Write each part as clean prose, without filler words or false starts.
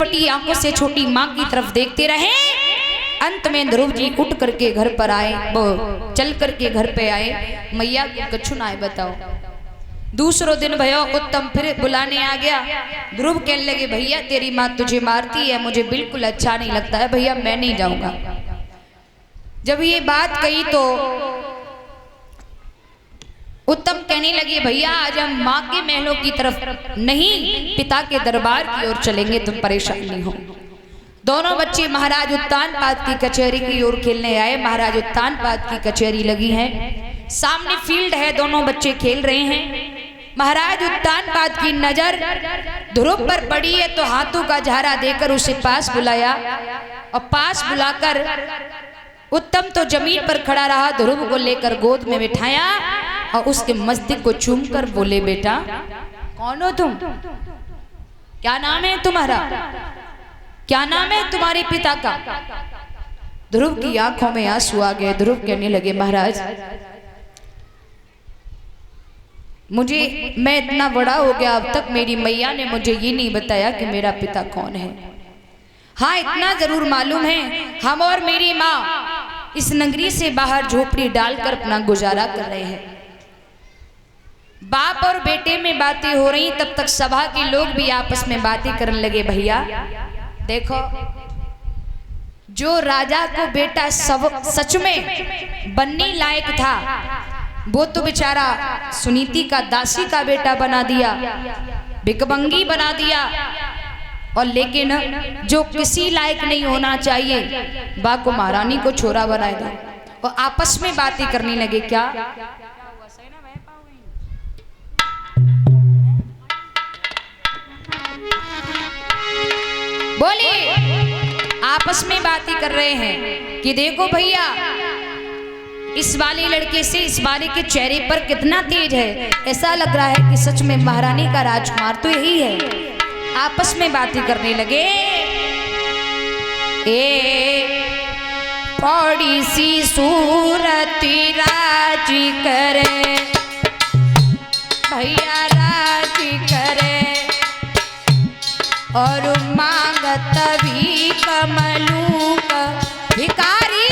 पटी आंखों से छोटी माँ की तरफ देखते रहे। अंत में ध्रुव जी उठ करके घर पर आए, वो चल करके घर पे आए। मैया को कछु ना आए, बताओ। दूसरो दिन भयो उत्तम फिर बुलाने आ गया। ध्रुव कहने लगे भैया तेरी माँ तुझे मारती है, मुझे बिल्कुल अच्छा नहीं लगता है भैया, मैं नहीं जाऊंगा। जब ये बात कही तो उत्तम कहने लगे भैया आज हम माँ के महलों की तरफ नहीं पिता के दरबार की ओर चलेंगे, तुम परेशान नहीं हो। दोनों बच्चे महाराज उत्तानपाद की कचहरी की ओर खेलने आए। महाराज उत्तानपाद की कचहरी लगी है, सामने फील्ड है, दोनों बच्चे खेल रहे हैं। महाराज उत्तानपाद की नजर ध्रुव पर पड़ी है तो हाथों का झारा देकर उसे पास बुलाया और पास बुलाकर उत्तम तो जमीन पर खड़ा रहा, ध्रुव को लेकर गोद में बिठाया और उसके मस्तक को चूमकर बोले बेटा कौन हो तुम, क्या नाम है तुम्हारा, क्या नाम है तुम्हारे पिता का। ध्रुव की आंखों में आंसू आ गए। ध्रुव कहने लगे महाराज मैं इतना बड़ा हो गया, अब तक मेरी मैया ने मुझे ये नहीं बताया कि मेरा पिता कौन है। हाँ इतना जरूर मालूम है हम और मेरी माँ इस नगरी से बाहर झोपड़ी डालकर अपना गुजारा कर रहे हैं। बाप और बेटे में बातें हो रही, तब तक सभा के लोग भी आपस में बातें करने लगे। भैया देखो जो राजा को बेटा सच में बनने लायक था वो तो बेचारा सुनीति का दासी का बेटा बना दिया, भिकमंगी बना दिया। और लेकिन जो किसी लायक नहीं होना चाहिए बा को महारानी को छोरा बनाएगा। और आपस में बातें करने लगे। क्या बोलिए, आपस में बातें कर रहे हैं कि देखो भैया इस वाले लड़के से इस वाले के चेहरे पर कितना तेज है, ऐसा लग रहा है कि सच में महारानी का राजकुमार तो यही है। आपस में बातें करने लगे। थोड़ी सी सूरत राजी करे भैया राजी करे और मांगत भी कमलू का भिकारी।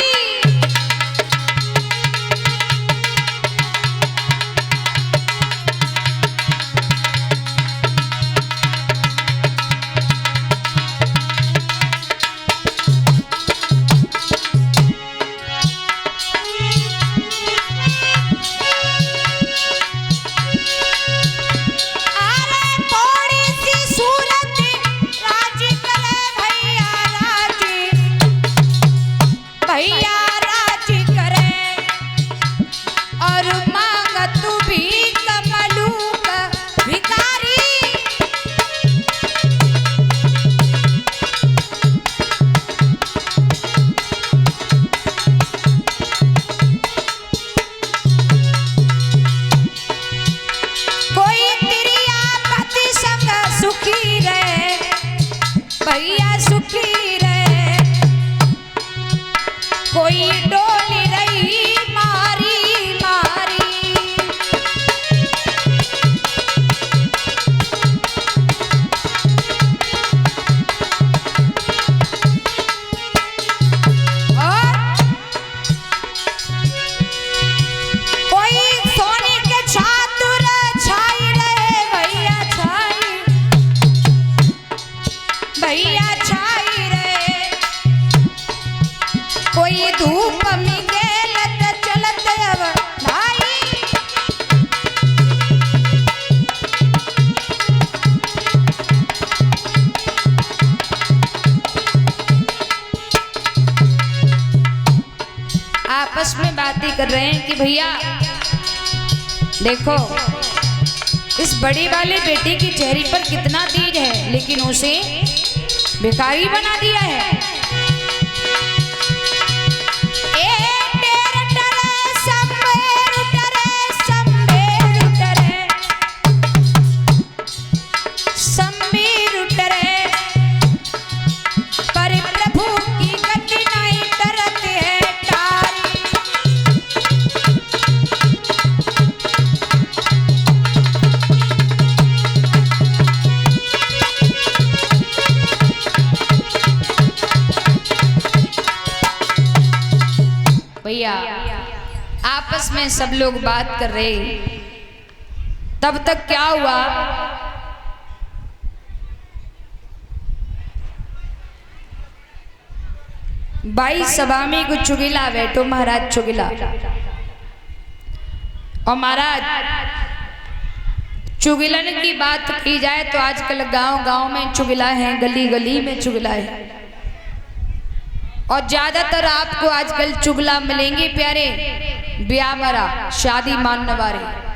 आपस में बातें कर रहे हैं कि भैया देखो इस बड़े वाले बेटे के चेहरे पर कितना तेज है, लेकिन उसे भिखारी बना दिया है। आपस में सब लोग बात कर रहे। तब तक क्या हुआ, भाई सभा में कुछ चुगिला बैठो महाराज चुगिला। और महाराज चुगिलन की बात की जाए तो आजकल गांव गांव में चुगिला है, गली गली में चुगिला है। और ज्यादातर आपको आजकल चुगला मिलेंगे प्यारे, ब्याह मरा शादी मानने वाले।